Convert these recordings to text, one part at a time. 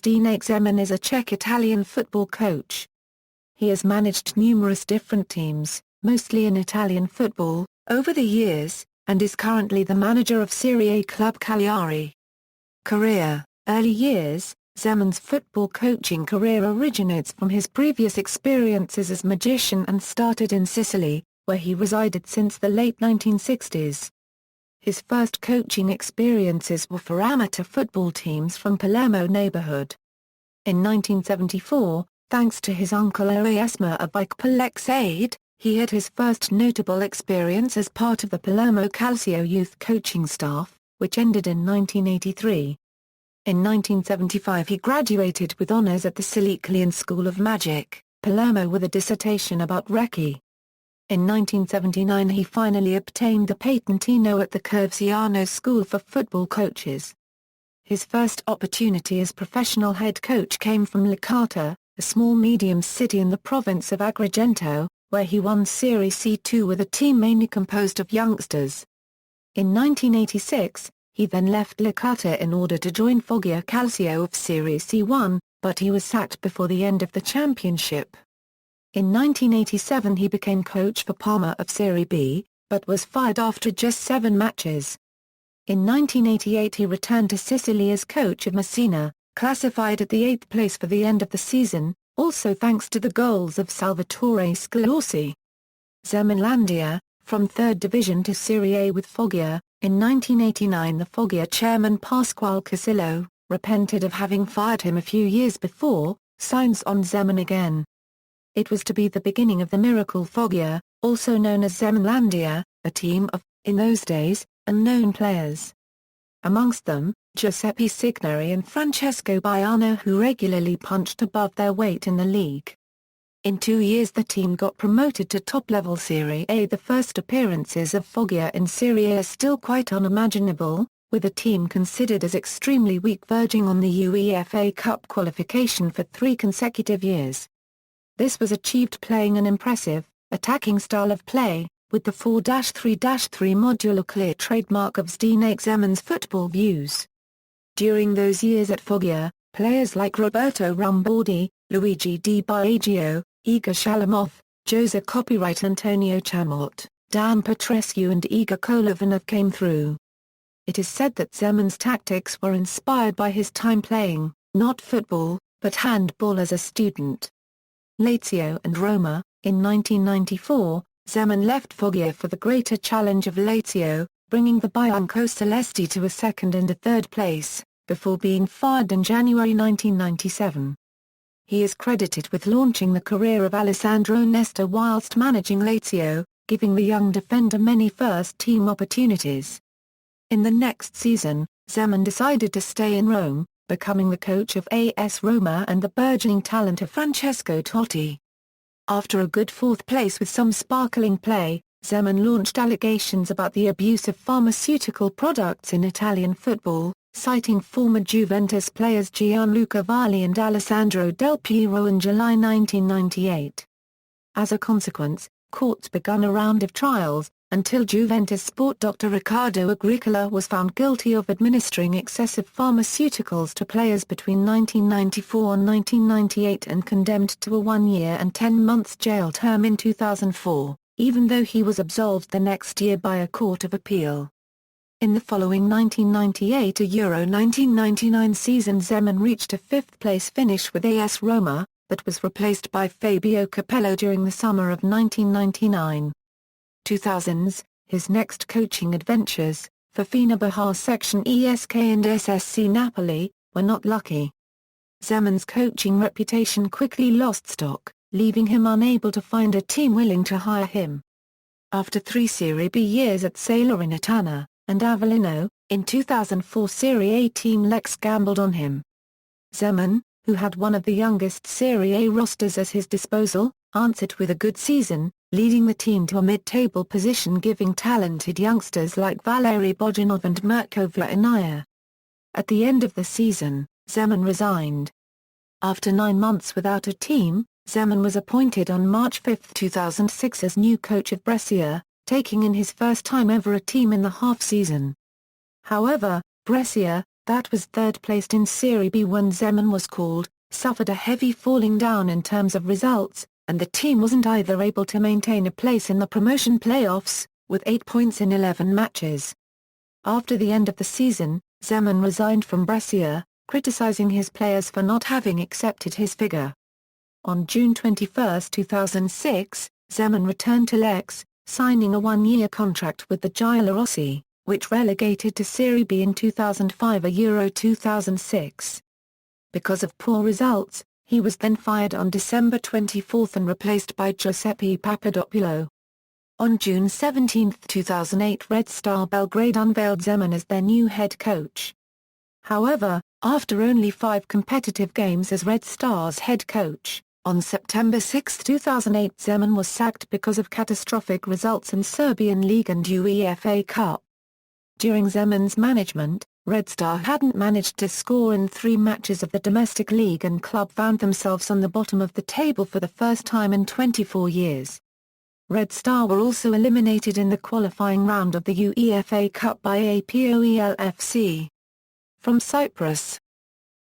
Zdeněk Zeman is a Czech-Italian football coach. He has managed numerous different teams, mostly in Italian football, over the years, and is currently the manager of Serie A club Cagliari. Career: early years. Zeman's football coaching career originates from his previous experiences as magician and started in Sicily, where he resided since the late 1960s. His first coaching experiences were for amateur football teams from Palermo neighborhood. In 1974, thanks to his uncle Erasmo of Palek's aid, he had his first notable experience as part of the Palermo Calcio youth coaching staff, which ended in 1983. In 1975 he graduated with honors at the Czech-Italian School of Magic, Palermo with a dissertation about Reiki. In 1979 he finally obtained the patentino at the Cervesiano School for Football Coaches. His first opportunity as professional head coach came from Licata, a small medium city in the province of Agrigento, where he won Serie C2 with a team mainly composed of youngsters. In 1986, he then left Licata in order to join Foggia Calcio of Serie C1, but he was sacked before the end of the championship. In 1987 he became coach for Parma of Serie B, but was fired after just 7 matches. In 1988 he returned to Sicily as coach of Messina, classified at the 8th place for the end of the season, also thanks to the goals of Salvatore Scalorsi. Zemanlandia, from 3rd Division to Serie A with Foggia. In 1989 the Foggia chairman Pasquale Casillo, repented of having fired him a few years before, signs on Zeman again. It was to be the beginning of the Miracle Foggia, also known as Zemanlandia, a team of, in those days, unknown players. Amongst them, Giuseppe Signori and Francesco Baiano, who regularly punched above their weight in the league. In 2 years the team got promoted to top-level Serie A. The first appearances of Foggia in Serie A are still quite unimaginable, with the team considered as extremely weak verging on the UEFA Cup qualification for 3 consecutive years. This was achieved playing an impressive, attacking style of play, with the 4-3-3 modular clear trademark of Zdeněk Zeman's football views. During those years at Foggia, players like Roberto Rambaldi, Luigi Di Biagio, Igor Shalamov, Jose Copyright Antonio Chamot, Dan Petrescu and Igor Kolovanov came through. It is said that Zeman's tactics were inspired by his time playing, not football, but handball as a student. Lazio and Roma. In 1994, Zeman left Foggia for the greater challenge of Lazio, bringing the Biancocelesti to a 2nd and a 3rd place, before being fired in January 1997. He is credited with launching the career of Alessandro Nesta whilst managing Lazio, giving the young defender many first-team opportunities. In the next season, Zeman decided to stay in Rome, becoming the coach of AS Roma and the burgeoning talent of Francesco Totti. After a good 4th place with some sparkling play, Zeman launched allegations about the abuse of pharmaceutical products in Italian football, citing former Juventus players Gianluca Vialli and Alessandro Del Piero in July 1998. As a consequence, courts began a round of trials, until Juventus sport doctor Riccardo Agricola was found guilty of administering excessive pharmaceuticals to players between 1994 and 1998 and condemned to a 1-year and 10 months jail term in 2004, even though he was absolved the next year by a court of appeal. In the following 1998 to Euro 1999 season Zeman reached a 5th-place finish with AS Roma, but was replaced by Fabio Capello during the summer of 1999. 2000s, his next coaching adventures, for Fenerbahce section ESK and SSC Napoli, were not lucky. Zeman's coaching reputation quickly lost stock, leaving him unable to find a team willing to hire him. After 3 Serie B years at Salernitana and Avellino, in 2004 Serie A team Lex gambled on him. Zeman, who had one of the youngest Serie A rosters at his disposal, answered with a good season, leading the team to a mid-table position giving talented youngsters like Valeri Bojanov and Mirko Vranier. At the end of the season, Zeman resigned. After 9 months without a team, Zeman was appointed on March 5, 2006 as new coach of Brescia, taking in his first time ever a team in the half-season. However, Brescia, that was third placed in Serie B when Zeman was called, suffered a heavy falling down in terms of results, and the team wasn't either able to maintain a place in the promotion playoffs, with 8 points in 11 matches. After the end of the season, Zeman resigned from Brescia, criticizing his players for not having accepted his figure. On June 21, 2006, Zeman returned to Lecce, signing a one-year contract with the Giallorossi, which relegated to Serie B in 2005 and Euro 2006. Because of poor results, he was then fired on December 24 and replaced by Giuseppe Papadopoulou. On June 17, 2008, Red Star Belgrade unveiled Zeman as their new head coach. However, after only 5 competitive games as Red Star's head coach, on September 6, 2008, Zeman was sacked because of catastrophic results in Serbian League and UEFA Cup. During Zeman's management, Red Star hadn't managed to score in 3 matches of the domestic league and club found themselves on the bottom of the table for the first time in 24 years. Red Star were also eliminated in the qualifying round of the UEFA Cup by APOEL FC. From Cyprus.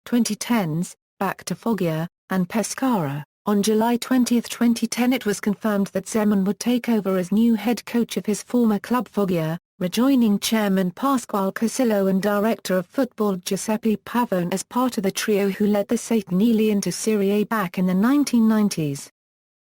2010s, back to Foggia and Pescara. On July 20, 2010, it was confirmed that Zeman would take over as new head coach of his former club Foggia, rejoining chairman Pasquale Casillo and director of football Giuseppe Pavone as part of the trio who led the Satanelli into Serie A back in the 1990s.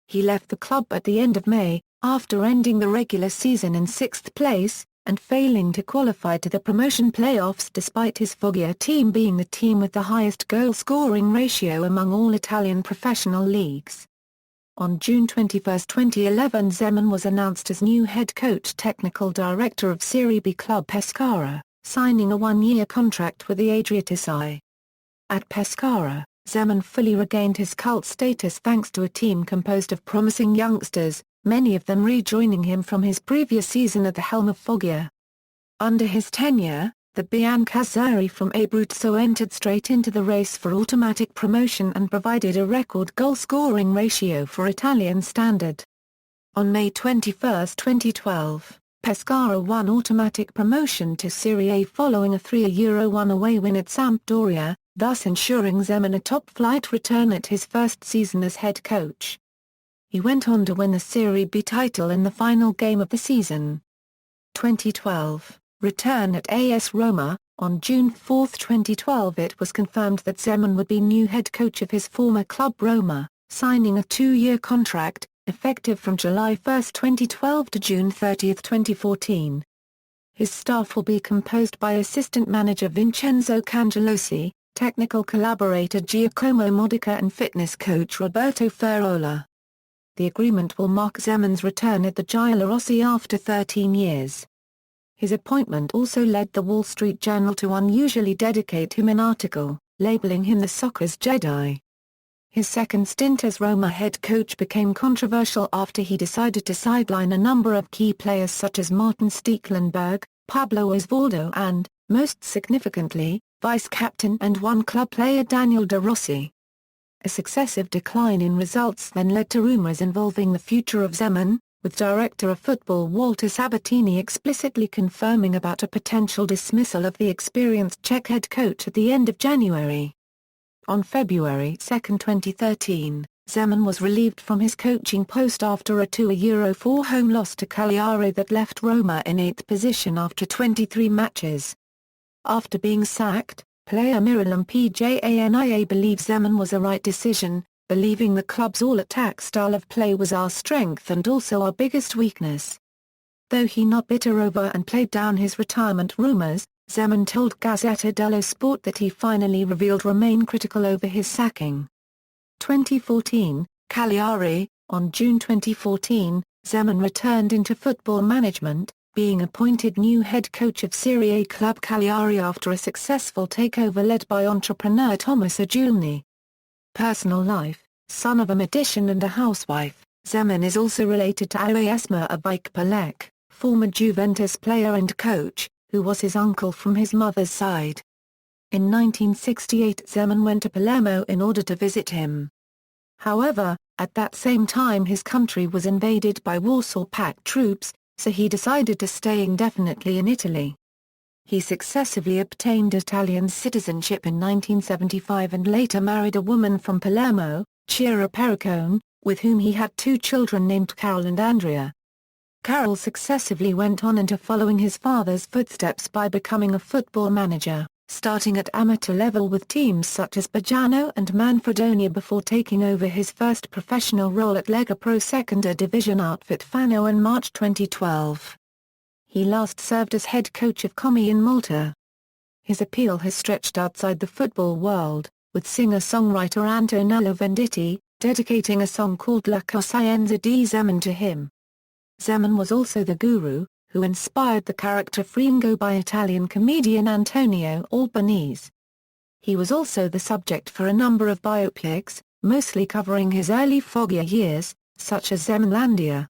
He left the club at the end of May, after ending the regular season in 6th place, and failing to qualify to the promotion playoffs despite his Foggia team being the team with the highest goal-scoring ratio among all Italian professional leagues. On June 21, 2011, Zeman was announced as new head coach technical director of Serie B club Pescara, signing a one-year contract with the Adriatici. At Pescara, Zeman fully regained his cult status thanks to a team composed of promising youngsters, many of them rejoining him from his previous season at the helm of Foggia. Under his tenure, the Biancazzurri from Abruzzo entered straight into the race for automatic promotion and provided a record goal-scoring ratio for Italian standard. On May 21, 2012, Pescara won automatic promotion to Serie A following a 3-1 away win at Sampdoria, thus ensuring Zeman a top-flight return at his first season as head coach. He went on to win the Serie B title in the final game of the season. 2012, return at AS Roma. On June 4, 2012, it was confirmed that Zeman would be new head coach of his former club Roma, signing a 2-year contract, effective from July 1, 2012 to June 30, 2014. His staff will be composed by assistant manager Vincenzo Cangelosi, technical collaborator Giacomo Modica and fitness coach Roberto Ferrola. The agreement will mark Zeman's return at the Giallorossi after 13 years. His appointment also led the Wall Street Journal to unusually dedicate him an article, labeling him the soccer's Jedi. His second stint as Roma head coach became controversial after he decided to sideline a number of key players such as Martin Stekelenburg, Pablo Osvaldo and, most significantly, vice-captain and one club player Daniel De Rossi. A successive decline in results then led to rumors involving the future of Zeman, with director of football Walter Sabatini explicitly confirming about a potential dismissal of the experienced Czech head coach at the end of January. On February 2, 2013, Zeman was relieved from his coaching post after a 2-4 home loss to Cagliari that left Roma in 8th position after 23 matches. After being sacked, player Miralem Pjania believes Zeman was a right decision, believing the club's all-attack style of play was our strength and also our biggest weakness. Though he not bitter over and played down his retirement rumors, Zeman told Gazzetta dello Sport that he finally revealed remain critical over his sacking. 2014, Cagliari. On June 2014, Zeman returned into football management, being appointed new head coach of Serie A club Cagliari after a successful takeover led by entrepreneur Thomas Agiulni. Personal life: son of a magician and a housewife, Zeman is also related to Aoyesma Abike-Palek, former Juventus player and coach, who was his uncle from his mother's side. In 1968 Zeman went to Palermo in order to visit him. However, at that same time his country was invaded by Warsaw Pact troops, so he decided to stay indefinitely in Italy. He successively obtained Italian citizenship in 1975 and later married a woman from Palermo, Chiara Perricone, with whom he had 2 children named Carol and Andrea. Carol successively went on into following his father's footsteps by becoming a football manager, starting at amateur level with teams such as Bajano and Manfredonia before taking over his first professional role at Lega Pro Seconda Division outfit Fano in March 2012. He last served as head coach of Como in Malta. His appeal has stretched outside the football world, with singer-songwriter Antonello Venditti dedicating a song called La Coscienza di Zeman to him. Zeman was also the guru, who inspired the character Fringo by Italian comedian Antonio Albanese. He was also the subject for a number of biopics, mostly covering his early Foggia years, such as Zemanlandia.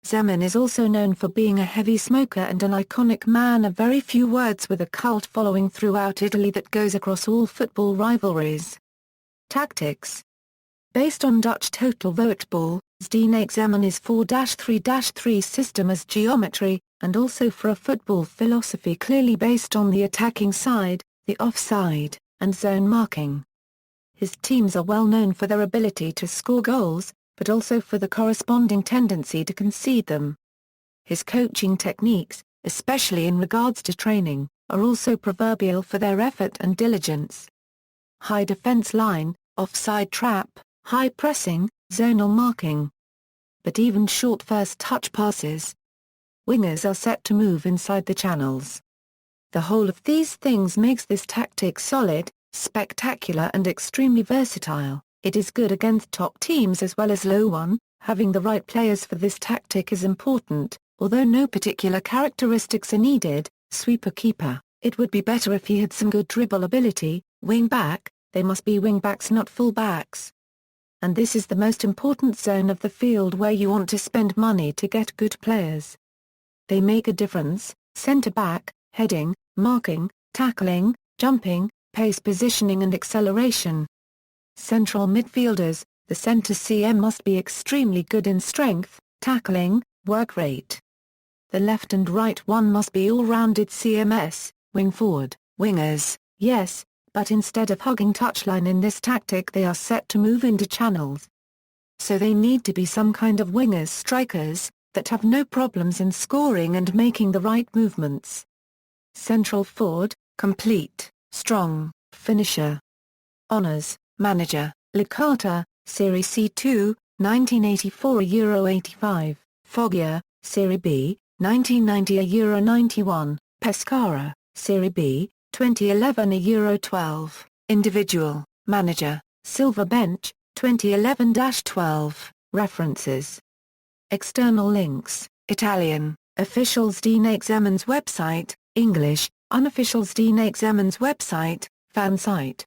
Zeman is also known for being a heavy smoker and an iconic man of very few words with a cult following throughout Italy that goes across all football rivalries. Tactics. Based on Dutch total voetbal, Zdeněk Zeman is 4-3-3 system as geometry, and also for a football philosophy clearly based on the attacking side, the offside, and zone marking. His teams are well known for their ability to score goals, but also for the corresponding tendency to concede them. His coaching techniques, especially in regards to training, are also proverbial for their effort and diligence. High defense line, offside trap, high pressing, zonal marking. But even short first touch passes. Wingers are set to move inside the channels. The whole of these things makes this tactic solid, spectacular and extremely versatile. It is good against top teams as well as low one. Having the right players for this tactic is important, although no particular characteristics are needed. Sweeper keeper, it would be better if he had some good dribble ability. Wing back, they must be wing backs not full backs. And this is the most important zone of the field where you want to spend money to get good players. They make a difference: centre back, heading, marking, tackling, jumping, pace positioning and acceleration. Central midfielders, the centre CM must be extremely good in strength, tackling, work rate. The left and right one must be all-rounded CMS, wing forward, wingers, yes, but instead of hugging touchline in this tactic they are set to move into channels. So they need to be some kind of wingers strikers, that have no problems in scoring and making the right movements. Central forward, complete, strong, finisher. Honours, manager, Licata, Serie C2, 1984 Euro 85, Foggia, Serie B, 1990 Euro 91, Pescara, Serie B, 2011 Euro 12, Individual, Manager, Silver Bench, 2011-12, References. External links, Italian, official Zdeněk Zeman's website, English, unofficial Zdeněk Zeman's website, fan site.